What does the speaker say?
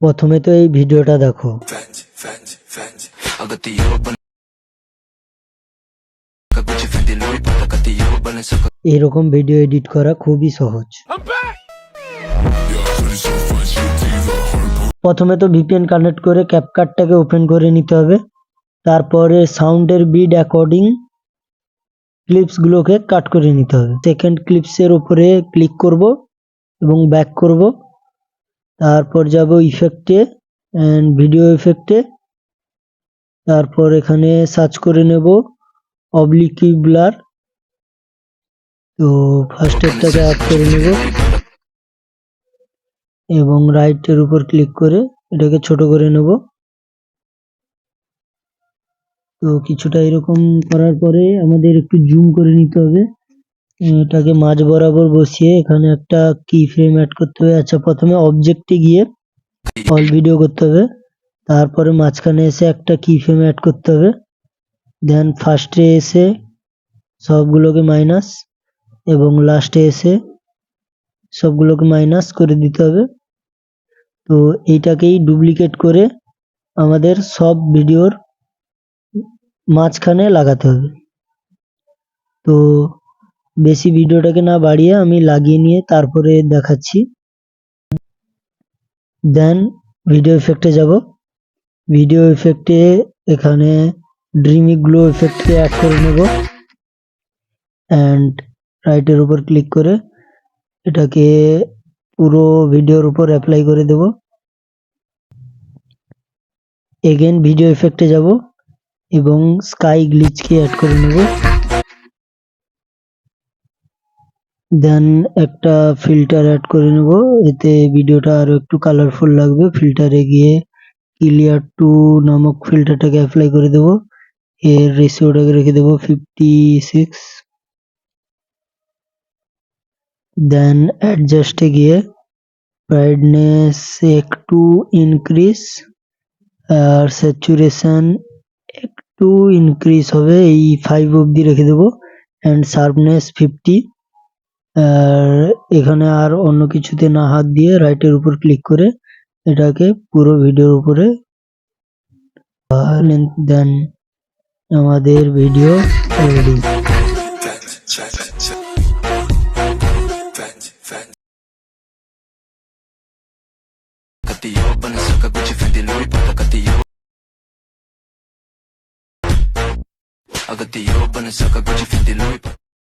প্রথমে তো এই ভিডিওটা দেখো। এরকম ভিডিও এডিট করা খুবই সহজ। প্রথমে তো ভিপিএন কানেক্ট করে ক্যাপকাটটাকে ওপেন করে নিতে হবে। তারপরে সাউন্ডের বিট অ্যাকর্ডিং ক্লিপসগুলোকে কাট করে নিতে হবে। সেকেন্ড ক্লিপসের উপরে ক্লিক করব এবং ব্যাক করব। তারপর যাব ইফেক্টে অ্যান্ড ভিডিও ইফেক্টে। তারপর এখানে সার্চ করে নেব অবলিকি ব্লার। তো ফার্স্ট এরটাকে অ্যাড করে নেব এবং রাইটের উপর ক্লিক করে এটাকে ছোট করে নেব। তো কিছুটা এরকম করার পরে আমাদের একটু জুম করে নিতে হবে। এটাকে মাঝ বরাবর বসিয়ে এখানে একটা কি ফ্রেম অ্যাড করতে হবে। আচ্ছা, প্রথমে অবজেক্টে গিয়ে অল ভিডিও করতে হবে। তারপরে মাঝখানে এসে একটা কি ফ্রেম অ্যাড করতে হবে। দেন ফার্স্টে এসে সবগুলোকে মাইনাস এবং লাস্টে এসে সবগুলোকে মাইনাস করে দিতে হবে। তো এইটাকেই ডুপ্লিকেট করে আমাদের সব ভিডিওর মাঝখানে লাগাতে হবে। তো বেশি ভিডিওটাকে না বাড়িয়ে আমি লাগিয়ে নিয়ে তারপরে দেখাচ্ছি। দেন ভিডিও ইফেক্টে যাব। ভিডিও ইফেক্টে এখানে ড্রিমি গ্লো ইফেক্টকে অ্যাড করে নেব অ্যান্ড রাইটের উপর ক্লিক করে এটাকে পুরো ভিডিওর উপর অ্যাপ্লাই করে দেব। এগেন ভিডিও ইফেক্টে যাব এবং স্কাই গ্লিচকে অ্যাড করে নেব। দেন একটা ফিল্টার অ্যাড করে নেব, এতে ভিডিওটা আরো একটু কালারফুল লাগবে। ফিল্টারে গিয়ে ক্লিয়ার টু নামক ফিল্টারটাকে অ্যাপ্লাই করে দেব। এর রেশিওটাকে রেখে দেব 56। দেন অ্যাডজাস্টে গিয়ে ব্রাইটনেস একটু ইনক্রিজ আর স্যাচুরেশন একটু ইনক্রিজ হবে, এই 5 অবধি রেখে দেব অ্যান্ড শার্পনেস 50। আর এখানে আর অন্য কিছুতে না হাত দিয়ে রাইটের উপর ক্লিক করে এটাকে পুরো ভিডিওর উপরে দেন আমাদের ভিডিও রেডি।